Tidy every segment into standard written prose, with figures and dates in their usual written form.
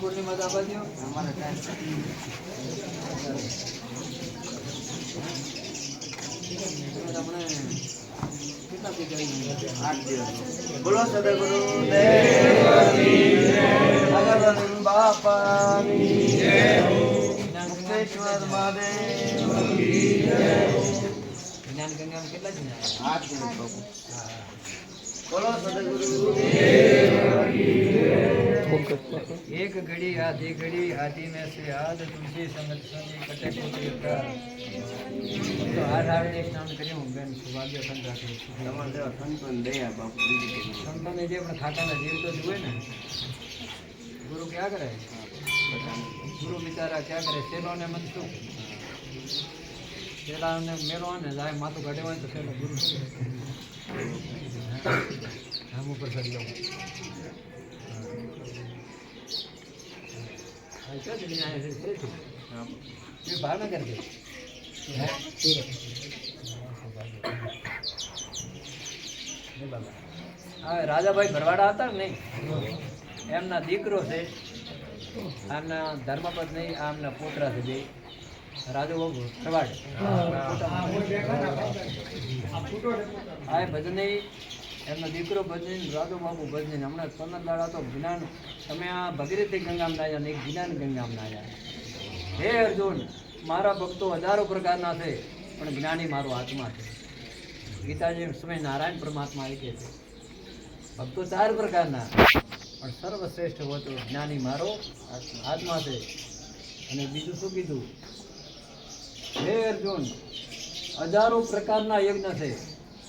પૂર્ણિમા તો આપવા દો અમારે કેટલા પીતા 8 દિવસ બોલો સદગુરુ દેવ બાપાની જય હો મુક્તેશ્વર મહાદેવ કી જય હો જ્ઞાન ગંગામાં કેટલા જ 8 દિવસ બાપુ બોલો સદગુરુ દેવ કી જય एक घड़ी हाथी में से हाथ तुलसी संगत संगी कटे पुत्री का तो आठ ने स्नान કર્યું બેન સુભાગ્ય સંત રાખે તમારે દેવા સંતન દયા બાપુ બીજી સંતને જે પણ ખાટાના જીવ તો જુએ ને ગુરુ ક્યાં કરે ગુરુ બિચારા ક્યાં કરે સેલો ને મનસુખ સેલા ને મેલો ને જાય માથું કાઢે હોય તો સેલો ગુરુ હમ ઉપર ચડી જાવ क्या चली आए थे ये भावनगर के राजाभाई भरवाड़ा હતા ને એમના દીકરો છે આમના ધર્મપત્ની આમના પોતરા છે બે રાજો ભરવાડ આ ભજની એમનો દીકરો ભજની રાજો બાબુ ભજની હમણાં 15 દાડા તો જ્ઞાન તમે આ ભગીરથી ગંગામાં નાયા ને જ્ઞાન ગંગામાં નાયા હે અર્જુન મારા ભક્તો હજારો પ્રકારના છે પણ જ્ઞાની મારો આત્મા છે ગીતાજી સમય નારાયણ પરમાત્મા કહે છે ભક્તો 4 પ્રકારના પણ સર્વશ્રેષ્ઠ હોતો જ્ઞાની મારો આત્મા છે અને બીજું શું કીધું હે અર્જુન હજારો પ્રકારના યજ્ઞ છે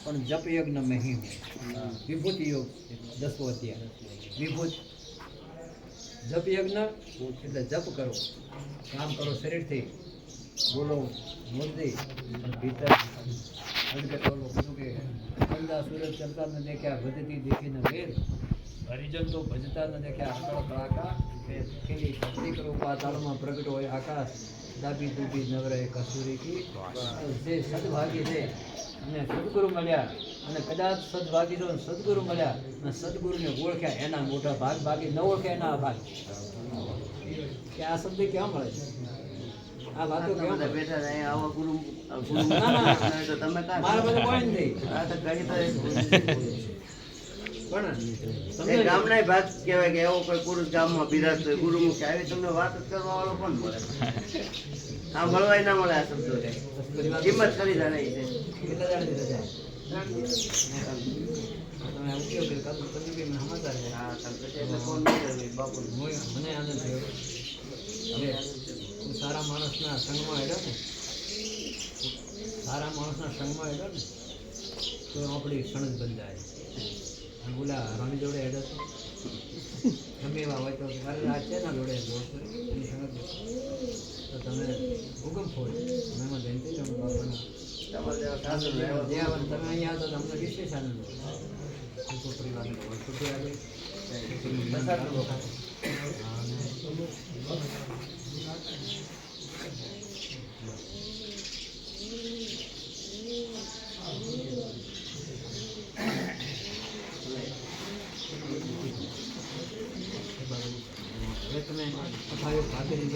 પણ જપ યજ્ઞ મહિમ વિભૂતિ યોગ 10 અધ્યાય વિભૂત જપ યજ્ઞ એટલે જપ કરો કામ કરો શરીરથી બોલો મૂર્તિ પણ ભીતર અડગત બોલો કીધું કે બંદા સૂરજ ચલતા ન દેખ્યા ભજતી દેખીને વેદ હરિજન તો ભજતા ન દેખ્યા આકળ કળાકા ખેલી ભક્તિ કરો પાતાળમાં પ્રગટ હોય આકાશ દાબી દૂબી નવરે કસૂરી કી જે સદભાગી છે અને સદગુરુ મળ્યા અને કદાચ સદભાગી તો સદગુરુ મળ્યા અને સદગુરુને ઓળખ્યા એના મોટા ભાગ ભાગી ન ઓળખ્યા એના ભાગ કે આ શબ્દ ક્યાં મળે છે આ વાતો ક્યાં બેઠા છે આવા ગુરુ તો તમે મારા બધું કોઈ નહીં આ તો ઘણી પણ તમને ગામના ભાગ કહેવાય કે એવો કોઈ પુરુષ ગામમાં બિરાજતો હોય ગુરુમુખ આવી તમને વાત કરવા વાળો કોણ મળે આ મળવાય ના મળે આ શબ્દો કિંમત કરી જાણે છે કેટલા જાણે રજા તમે ઉપયોગ કરો તમે બી મને સમાચાર છે હા એટલે ફોન નહીં બાપુ મને આનંદ થયો હવે હું સારા માણસના સંગમાં હેડ્યો ને સારા માણસના સંગમાં હેડ્યો ને તો આપણી ક્ષણ જ બંધાય અને ઓલા રાણી જોડે હેડ્યો તો ગમે એવા હોય તો મારે આ છે ના જોડે દોસ્ત એની સંગત તો તમે હુકમ ફોડ તમે એમાં જયંતિ જાઓ બાપાના તમે અહીંયા તો તમને વિશેષ આનંદ હોય પરિવારને વર્ષોથી આવે તમે ભાગેલી